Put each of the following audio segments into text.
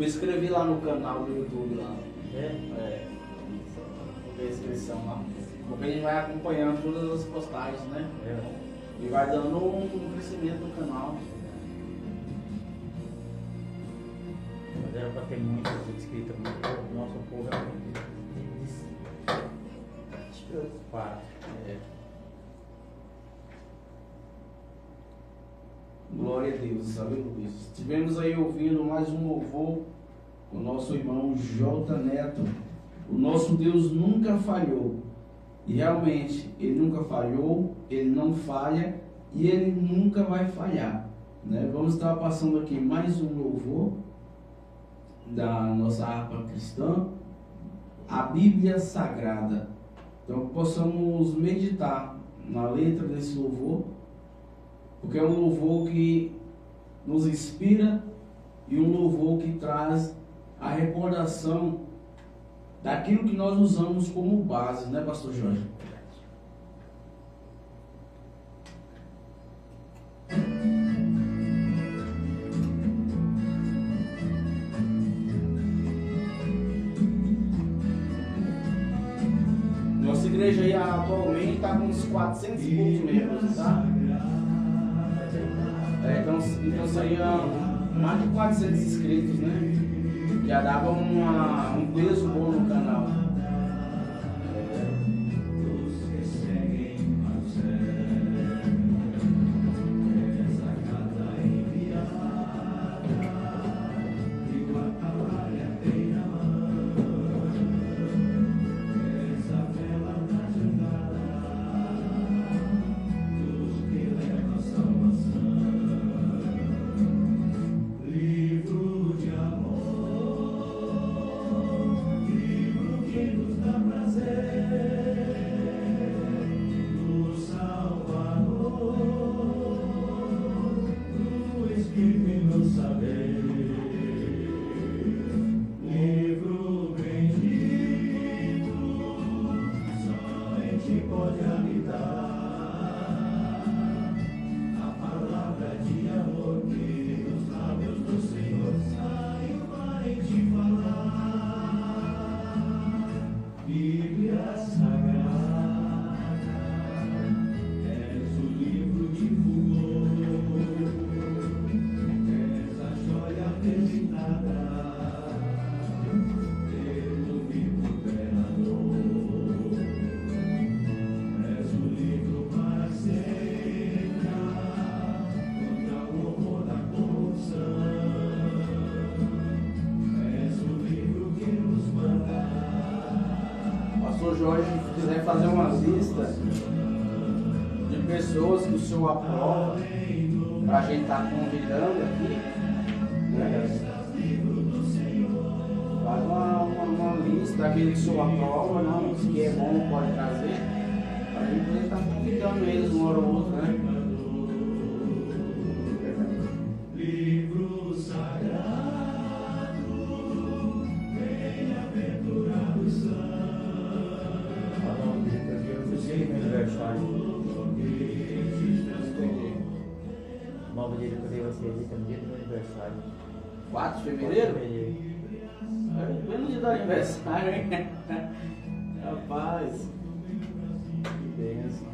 me inscrevi lá no canal do YouTube lá. É? Vou ver a inscrição lá. Porque a gente vai acompanhando todas as postagens, né? É. E vai dando um crescimento no canal. Mas era pra ter muitos inscritos, mas o nosso povo é muito despreocupado. Glória a Deus, aleluia. Estivemos aí ouvindo mais um louvor com o nosso irmão J. Neto. O nosso Deus nunca falhou. E realmente, Ele nunca falhou, Ele não falha e Ele nunca vai falhar. Né? Vamos estar passando aqui mais um louvor da nossa harpa cristã, a Bíblia Sagrada. Então possamos meditar na letra desse louvor, porque é um louvor que nos inspira e um louvor que traz a recordação daquilo que nós usamos como base, né, Pastor Jorge? Nossa igreja aí atualmente está com uns 400 e poucos membros, tá? Então seria mais de 400 inscritos, né? Já dava um peso bom no canal. Jorge quiser fazer uma lista de pessoas que o senhor aprova para a gente estar convidando aqui, né? Faz uma lista daquele que o senhor aprova, não, que é bom, pode trazer, para a gente poder estar convidando eles uma hora ou outra, né? Livro sagrado, bem-aventurado são. Nova dia que eu você ali, no dia do meu aniversário. 4 de fevereiro? É bem no dia do aniversário, hein? Rapaz, que bênção.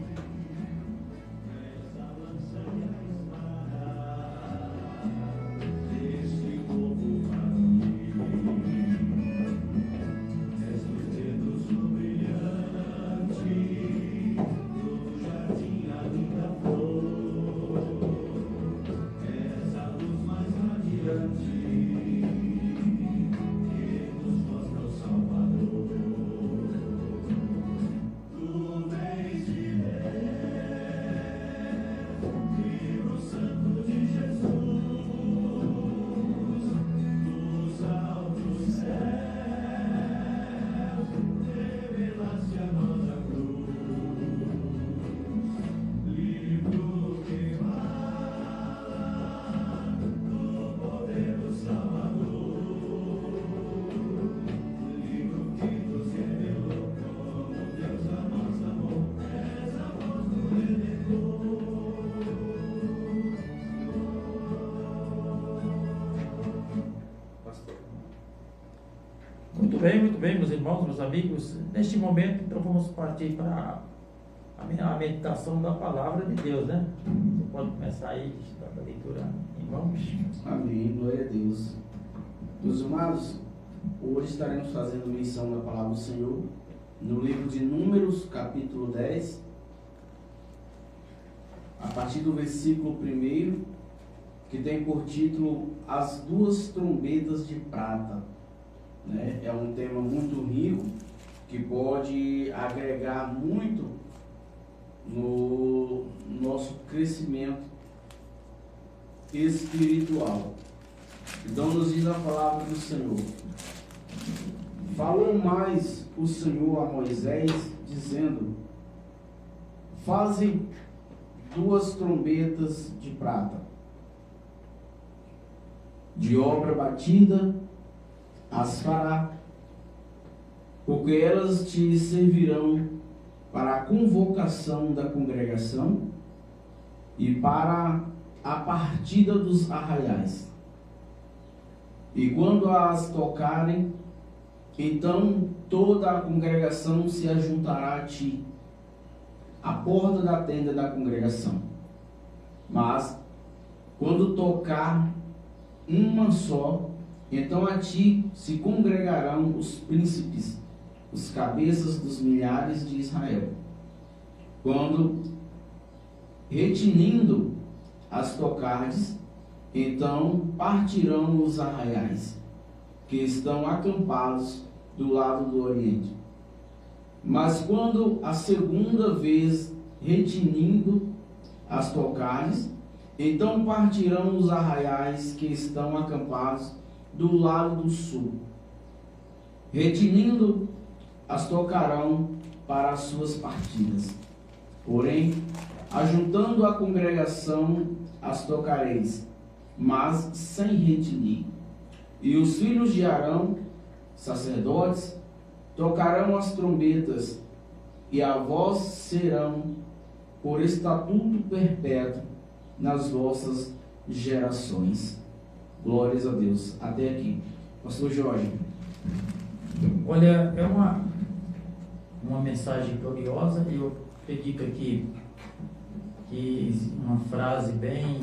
muito bem, meus irmãos, meus amigos. Neste momento, então, vamos partir para a meditação da palavra de Deus, né? Você pode começar aí a leitura, irmãos. Amém, glória a Deus. Meus amados, hoje estaremos fazendo menção da palavra do Senhor no livro de Números, capítulo 10, a partir do versículo 1, que tem por título As Duas Trombetas de Prata. Né? É um tema muito rico, que pode agregar muito no nosso crescimento espiritual. Então nos diz a palavra do Senhor: falou mais o Senhor a Moisés, dizendo: faze 2 trombetas de prata, de obra batida as fará, porque elas te servirão para a convocação da congregação e para a partida dos arraiais. E quando as tocarem, então toda a congregação se ajuntará a ti, à porta da tenda da congregação. Mas quando tocar uma só, então a ti se congregarão os príncipes, os cabeças dos milhares de Israel. Quando retinindo as tocardes, então partirão os arraiais, que estão acampados do lado do oriente. Mas quando a segunda vez retinindo as tocardes, então partirão os arraiais que estão acampados do lado do sul. Retinindo as tocarão para as suas partidas. Porém, ajuntando a congregação, as tocareis, mas sem retinir. E os filhos de Arão, sacerdotes, tocarão as trombetas, e a vós serão por estatuto perpétuo nas vossas gerações. Glórias a Deus. Até aqui. Pastor Jorge. Olha, é uma mensagem gloriosa. Eu acredito aqui que uma frase bem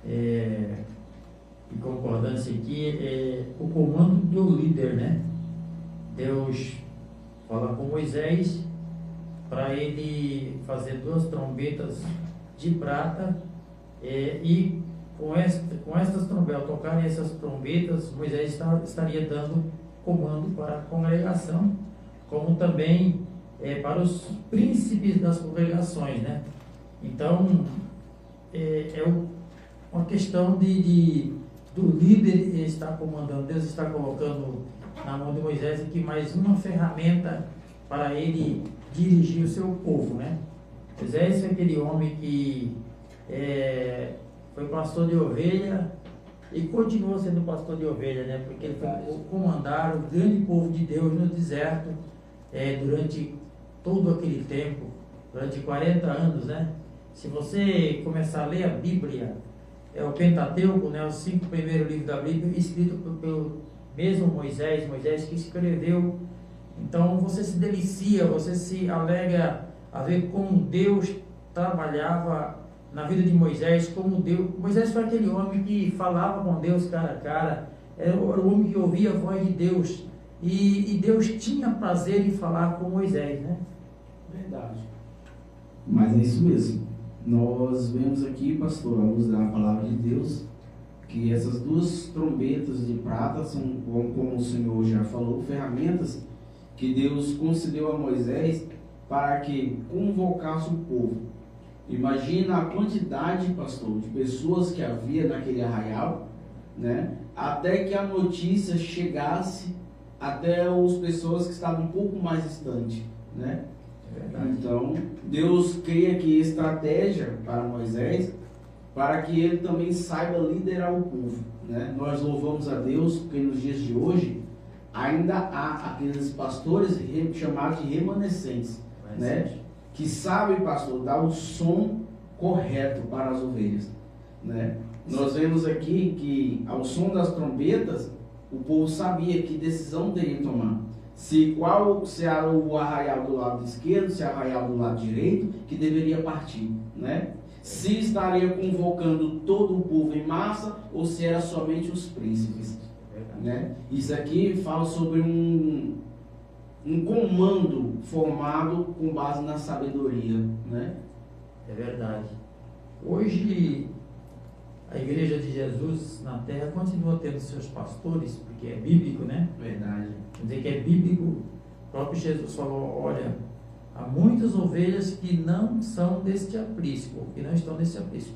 em concordância aqui é o comando do líder, né? Deus fala com Moisés para ele fazer 2 trombetas de prata e com estas trombetas, tocarem essas trombetas, Moisés estaria dando comando para a congregação, como também para os príncipes das congregações, né? Então, uma questão do líder estar comandando. Deus está colocando na mão de Moisés aqui mais uma ferramenta para ele dirigir o seu povo, né? Moisés foi aquele homem que foi pastor de ovelha e continua sendo pastor de ovelha, né? Porque ele foi comandar o grande povo de Deus no deserto durante todo aquele tempo, durante 40 anos, né? Se você começar a ler a Bíblia, o Pentateuco, né, os 5 primeiros livros da Bíblia, escrito pelo mesmo Moisés que escreveu. Então você se delicia, você se alegra a ver como Deus trabalhava na vida de Moisés, Moisés foi aquele homem que falava com Deus cara a cara, era o homem que ouvia a voz de Deus, e Deus tinha prazer em falar com Moisés, né? Verdade. Mas é isso mesmo. Nós vemos aqui, pastor, à luz da palavra de Deus, que essas 2 trombetas de prata são, como o Senhor já falou, ferramentas que Deus concedeu a Moisés para que convocasse o povo. Imagina a quantidade, pastor, de pessoas que havia naquele arraial, né? Até que a notícia chegasse até as pessoas que estavam um pouco mais distantes, né? Então, Deus cria aqui estratégia para Moisés, para que ele também saiba liderar o povo, né? Nós louvamos a Deus porque nos dias de hoje ainda há aqueles pastores chamados de remanescentes, né? Que sabem, pastor, dar o som correto para as ovelhas, né? Nós vemos aqui que ao som das trombetas, o povo sabia que decisão teria que tomar. Se era o arraial do lado esquerdo, se era o arraial do lado direito, que deveria partir, né? Se estaria convocando todo o povo em massa ou se era somente os príncipes, né? Isso aqui fala sobre um comando formado com base na sabedoria, né? É verdade. Hoje, a Igreja de Jesus na Terra continua tendo seus pastores, porque é bíblico, né? Verdade. Quer dizer que é bíblico. O próprio Jesus falou, olha, há muitas ovelhas que não são deste aprisco, que não estão neste aprisco.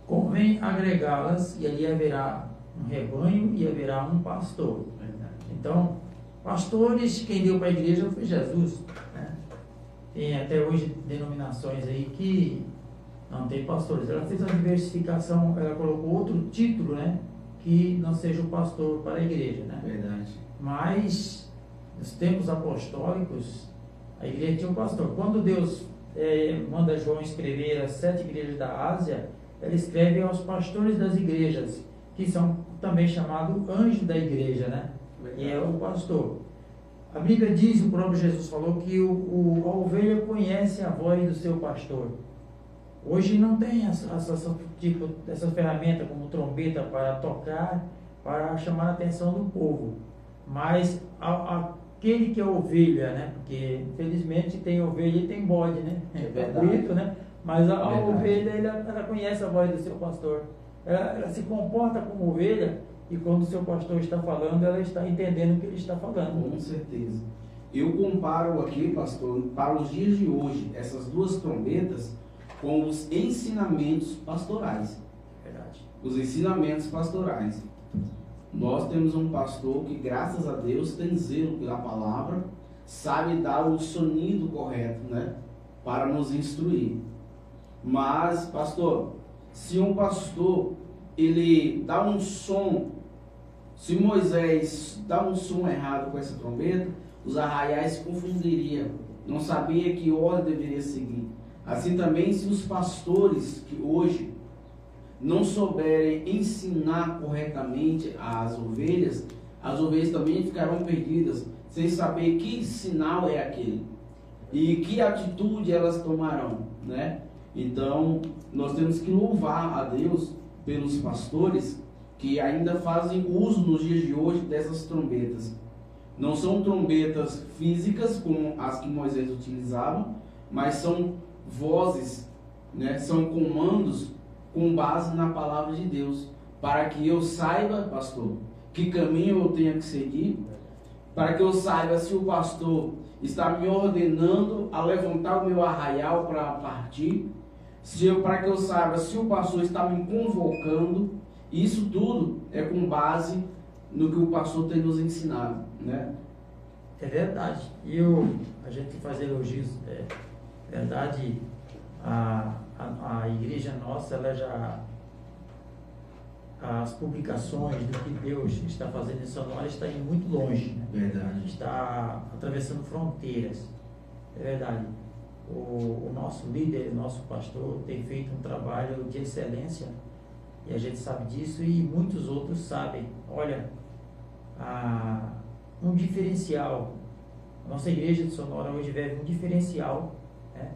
Convém agregá-las e ali haverá um rebanho e haverá um pastor. Verdade. Então, pastores, quem deu para a igreja foi Jesus, né? Tem até hoje denominações aí que não tem pastores. Ela fez uma diversificação, ela colocou outro título, né? Que não seja o pastor para a igreja, né? Verdade. Mas, nos tempos apostólicos, a igreja tinha um pastor. Quando Deus manda João escrever as 7 igrejas da Ásia, ele escreve aos pastores das igrejas, que são também chamados anjos da igreja, né? E é o pastor. A Bíblia diz, o próprio Jesus falou, que a ovelha conhece a voz do seu pastor. Hoje não tem essa ferramenta como trombeta para tocar, para chamar a atenção do povo. Mas aquele que é ovelha, né? Porque infelizmente tem ovelha e tem bode, né? É bonito, né? Mas a ovelha, ela conhece a voz do seu pastor. Ela se comporta como ovelha e quando o seu pastor está falando, ela está entendendo o que ele está falando. Com certeza. Eu comparo aqui, pastor, para os dias de hoje, essas duas trombetas com os ensinamentos pastorais. Verdade. Os ensinamentos pastorais. Nós temos um pastor que, graças a Deus, tem zelo pela palavra, sabe dar o sonido correto, né? Para nos instruir. Mas, pastor, se um pastor, ele dá um som, se Moisés dá um som errado com essa trombeta, os arraiais se confundiriam, não sabia que ordem deveria seguir. Assim também, se os pastores que hoje não souberem ensinar corretamente as ovelhas também ficarão perdidas, sem saber que sinal é aquele e que atitude elas tomarão, né? Então, nós temos que louvar a Deus pelos pastores que ainda fazem uso nos dias de hoje dessas trombetas. Não são trombetas físicas como as que Moisés utilizava, mas são vozes, né? São comandos com base na palavra de Deus, para que eu saiba, pastor, que caminho eu tenho que seguir, para que eu saiba se o pastor está me ordenando a levantar o meu arraial para partir, para que eu saiba se o pastor está me convocando. Isso tudo é com base no que o pastor tem nos ensinado, né? É verdade. E a gente faz elogios, é verdade. A igreja nossa, ela já, as publicações do que Deus está fazendo em Sonora está indo muito longe, né? Verdade. Está atravessando fronteiras. É verdade. O nosso líder, o nosso pastor tem feito um trabalho de excelência e a gente sabe disso e muitos outros sabem. Olha, um diferencial. A nossa igreja de Sonora hoje vive um diferencial, né?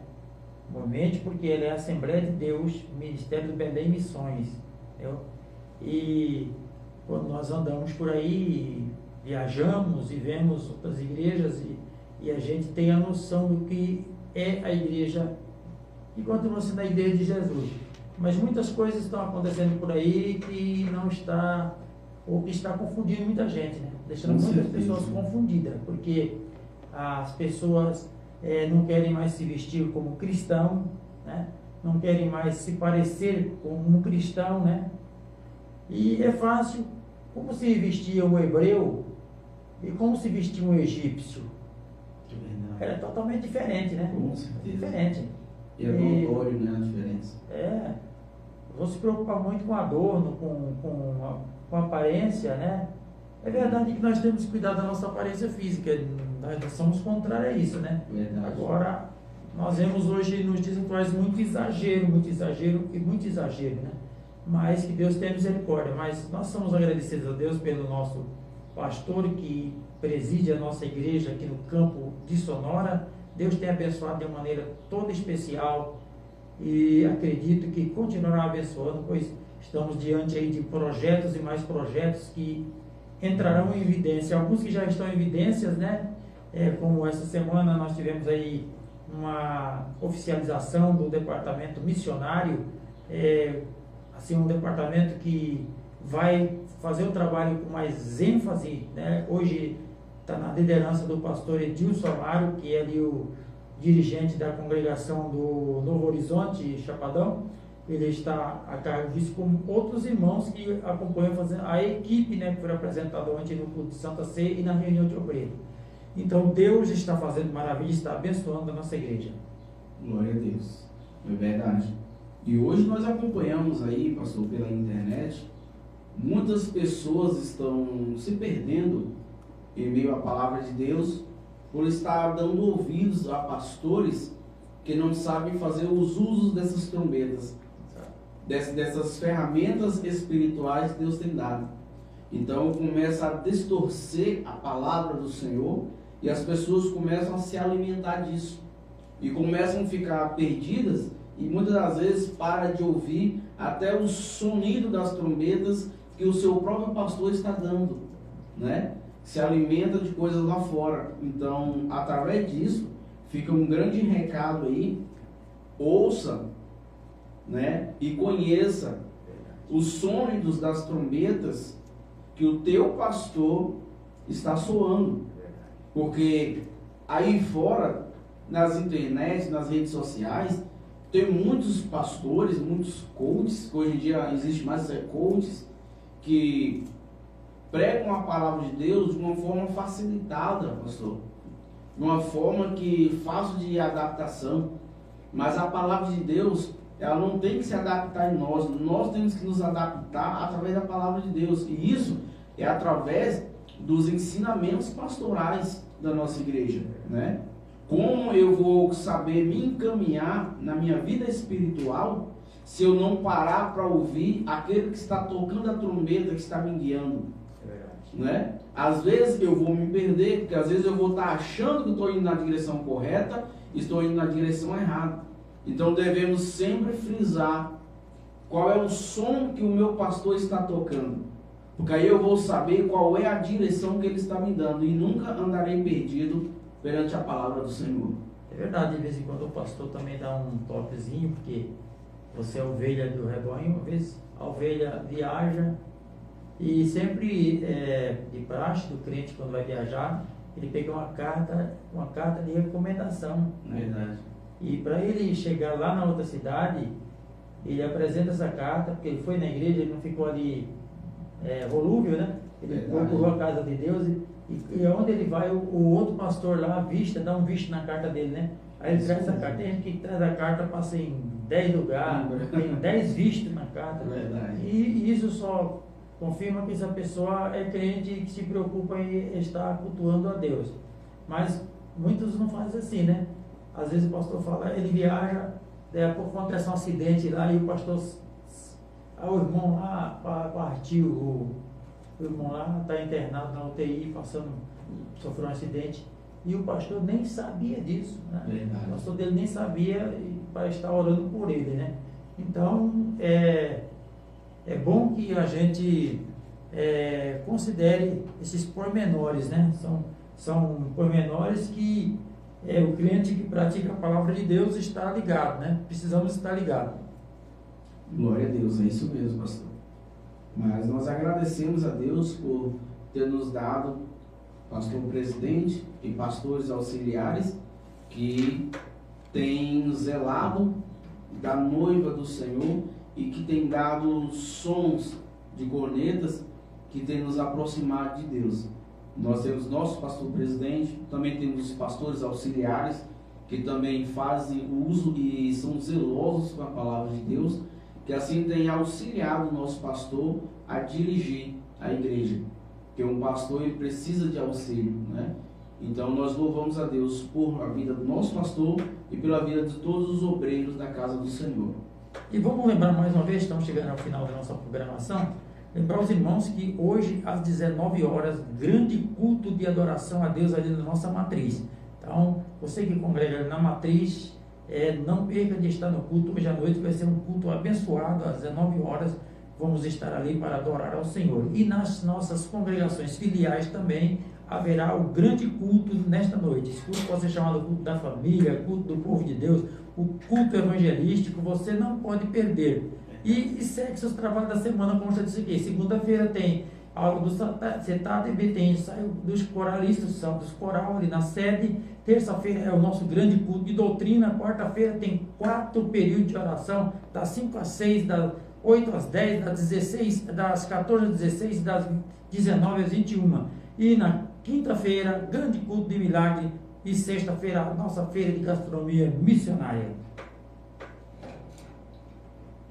Momente, porque ela é a Assembleia de Deus, Ministério do Belém Missões, entendeu? E quando nós andamos por aí, viajamos e vemos outras igrejas e a gente tem a noção do que é a igreja e continua sendo a igreja de Jesus. Mas muitas coisas estão acontecendo por aí que não está, ou que está confundindo muita gente, né? Deixando muitas pessoas confundidas, porque as pessoas não querem mais se vestir como cristão, né? Não querem mais se parecer como um cristão, né? E é fácil, como se vestia um hebreu e como se vestia um egípcio. Era totalmente diferente, né? Com certeza. Diferente. E é notório, né, a diferença. Vou se preocupar muito com adorno, com aparência, né? É verdade que nós temos que cuidar da nossa aparência física, nós somos contrários a isso, né? Verdade. Agora, nós vemos hoje nos dias atuais muito exagero, né? Mas que Deus tenha misericórdia. Mas nós somos agradecidos a Deus pelo nosso pastor que preside a nossa igreja aqui no campo de Sonora. Deus tem abençoado de uma maneira toda especial e acredito que continuará abençoando, pois estamos diante aí de projetos e mais projetos que entrarão em evidência. Alguns que já estão em evidências, né? Como essa semana nós tivemos aí uma oficialização do departamento missionário, assim, um departamento que vai fazer o trabalho com mais ênfase, né? Hoje está na liderança do pastor Edilson Amaro, que é ali o dirigente da congregação do Novo Horizonte, Chapadão. Ele está a cargo disso, com outros irmãos que acompanham fazendo a equipe, né, que foi apresentada ontem no culto de Santa Ceia e na reunião de obreiro. Então Deus está fazendo maravilha, está abençoando a nossa igreja. Glória a Deus, é verdade. E hoje nós acompanhamos aí, pastor, pela internet, muitas pessoas estão se perdendo em meio à palavra de Deus por estar dando ouvidos a pastores que não sabem fazer os usos dessas trombetas, dessas ferramentas espirituais que Deus tem dado. Então começa a distorcer a palavra do Senhor e as pessoas começam a se alimentar disso e começam a ficar perdidas e muitas das vezes para de ouvir até o sonido das trombetas que o seu próprio pastor está dando, né? Se alimenta de coisas lá fora. Então, através disso, fica um grande recado aí: ouça, né? E conheça os sonidos das trombetas que o teu pastor está soando. Porque aí fora, nas internet, nas redes sociais, tem muitos pastores, muitos coaches, que hoje em dia existe mais coaches, que pregam a palavra de Deus de uma forma facilitada, pastor, de uma forma que fácil de adaptação. Mas a palavra de Deus, ela não tem que se adaptar em nós temos que nos adaptar através da palavra de Deus, e isso é através dos ensinamentos pastorais da nossa igreja, né? Como eu vou saber me encaminhar na minha vida espiritual se eu não parar para ouvir aquele que está tocando a trombeta, que está me guiando? Né? Às vezes eu vou me perder, porque às vezes eu vou estar achando que estou indo na direção correta e estou indo na direção errada. Então devemos sempre frisar qual é o som que o meu pastor está tocando, porque aí eu vou saber qual é a direção que ele está me dando e nunca andarei perdido perante a palavra do Senhor. É verdade, de vez em quando o pastor também dá um toquezinho, porque você é ovelha do rebanho, às vezes a ovelha viaja. E sempre de praxe do crente, quando vai viajar, ele pega uma carta de recomendação. Verdade. E para ele chegar lá na outra cidade, ele apresenta essa carta, porque ele foi na igreja, ele não ficou ali volúvel, né? Ele procurou a casa de Deus e onde ele vai, o outro pastor lá dá um visto na carta dele, né? Aí ele traz essa carta. Tem gente que traz a carta, passa em 10 lugares, tem 10 vistos na carta. Verdade. E isso só confirma que essa pessoa é crente e que se preocupa em estar cultuando a Deus. Mas muitos não fazem assim, né? Às vezes o pastor fala, ele viaja, daí a pouco acontece um acidente lá e o pastor, o irmão lá partiu, o irmão lá está internado na UTI, sofreu um acidente, e o pastor nem sabia disso, né? Verdade. O pastor dele nem sabia para estar orando por ele, né? Então, é bom que a gente considere esses pormenores, né? São pormenores que o crente que pratica a palavra de Deus está ligado, né? Precisamos estar ligados. Glória a Deus, é isso mesmo, pastor. Mas nós agradecemos a Deus por ter nos dado pastor presidente e pastores auxiliares que têm zelado da noiva do Senhor e que tem dado sons de cornetas que tem nos aproximado de Deus. Nós temos nosso pastor presidente, também temos os pastores auxiliares que também fazem uso e são zelosos com a palavra de Deus, que assim tem auxiliado o nosso pastor a dirigir a igreja, porque um pastor ele precisa de auxílio, né? Então nós louvamos a Deus por a vida do nosso pastor e pela vida de todos os obreiros da casa do Senhor. E vamos lembrar mais uma vez, estamos chegando ao final da nossa programação, Lembrar os irmãos que hoje, às 19 horas, grande culto de adoração a Deus ali na nossa matriz. Então, você que congrega ali na matriz, não perca de estar no culto hoje à noite, vai ser um culto abençoado, às 19 horas, vamos estar ali para adorar ao Senhor. E nas nossas congregações filiais também, haverá o grande culto nesta noite. Esse culto pode ser chamado culto da família, culto do povo de Deus, o culto evangelístico, você não pode perder. E segue seus trabalhos da semana, como eu disse aqui. Segunda-feira tem aula do CETAD, tem ensaio dos coralistas, dos coral ali na sede. Terça-feira é o nosso grande culto de doutrina. Quarta-feira tem 4 períodos de oração, das 5 às 6, das 8 às 10, das 14 às 16, das 19 às 21. E na quinta-feira, grande culto de milagre. E sexta-feira, a nossa feira de gastronomia missionária.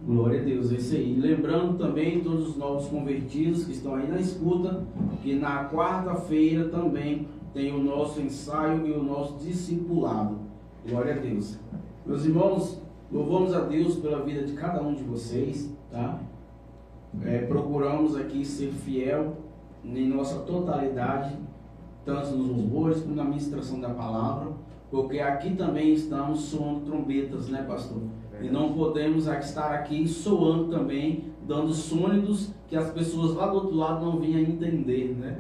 Glória a Deus, é isso aí. Lembrando também todos os novos convertidos que estão aí na escuta, que na quarta-feira também tem o nosso ensaio e o nosso discipulado. Glória a Deus. Meus irmãos, louvamos a Deus pela vida de cada um de vocês, tá? Procuramos aqui ser fiel em nossa totalidade, tanto nos louvores como na ministração da palavra, porque aqui também estamos soando trombetas, né, pastor? E não podemos estar aqui soando também, dando sônidos que as pessoas lá do outro lado não venham entender, né?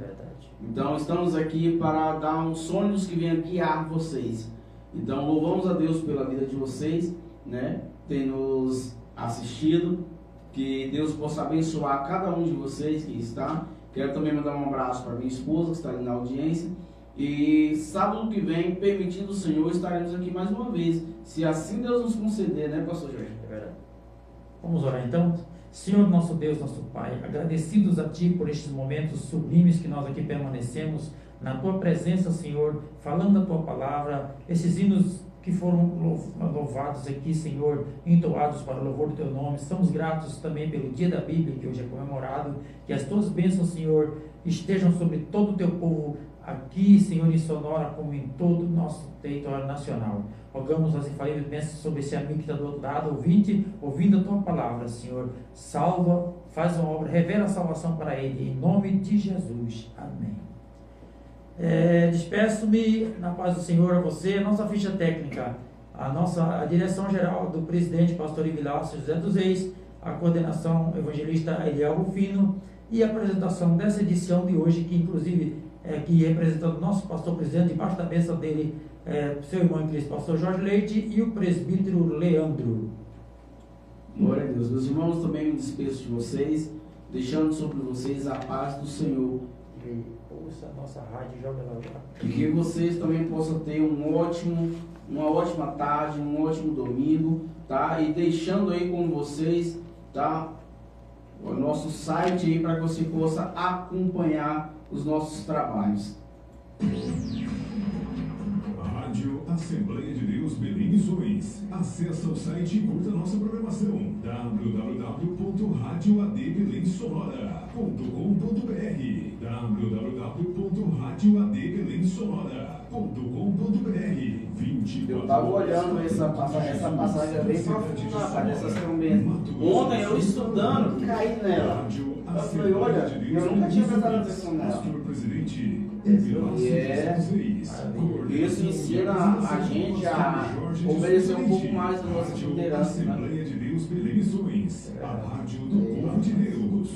Então estamos aqui para dar uns sônidos que venham guiar vocês. Então louvamos a Deus pela vida de vocês, né? Tem nos assistido, que Deus possa abençoar cada um de vocês que está. Quero também mandar um abraço para minha esposa que está ali na audiência. E sábado que vem, permitindo o Senhor, estaremos aqui mais uma vez, se assim Deus nos conceder, né, pastor Jorge? É verdade. Vamos orar então. Senhor nosso Deus, nosso Pai, agradecidos a Ti por estes momentos sublimes que nós aqui permanecemos na Tua presença, Senhor, falando a Tua palavra, esses hinos que foram louvados aqui, Senhor, entoados para o louvor do Teu nome. Estamos gratos também pelo dia da Bíblia, que hoje é comemorado, que as Tuas bênçãos, Senhor, estejam sobre todo o Teu povo, aqui, Senhor, em Sonora, como em todo o nosso território nacional. Rogamos as infalíveis bênçãos sobre esse amigo que está do outro lado, ouvindo a Tua palavra, Senhor. Salva, faz uma obra, revela a salvação para ele, em nome de Jesus. Amém. Despeço-me na paz do Senhor a você. A nossa ficha técnica, a direção geral do presidente, pastor Ivilácio José dos Reis, a coordenação evangelista Eliel Rufino e a apresentação dessa edição de hoje, que inclusive aqui representando o nosso pastor presidente, debaixo da bênção dele, seu irmão em Cristo, pastor Jorge Leite, e o presbítero Leandro. Glória a Deus. Meus irmãos, também me despeço de vocês, deixando sobre vocês a paz do Senhor. Ouça a nossa rádio, joga lá. E que vocês também possam ter uma ótima tarde, um ótimo domingo, tá? E deixando aí com vocês, tá? O nosso site aí para que você possa acompanhar os nossos trabalhos. Rádio Assembleia de Deus Belém Missões. Acesse o site e curta nossa programação. www.radioadbelensonora.com.br www.radioadbelensonora.com.br. Eu estava olhando essa passagem é bem profunda, rapaz, dessas trombetas. Ontem eu estudando, caí nela. Eu falei, olha, eu nunca tinha prestado atenção nela. Isso ensina a gente a obedecer um pouco mais da nossa liderança, né? Assembleia de Deus Belém Missões, a rádio do povo de Deus.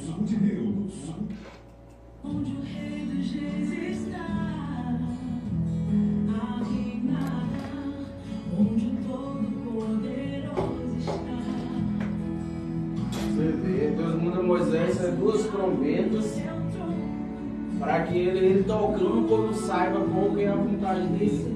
Onde o Rei dos Reis está, a reinar, onde o Todo-Poderoso está. Você vê, Deus manda Moisés a 2 trombetas para que ele tocando, o povo saiba qual que é a vontade dele.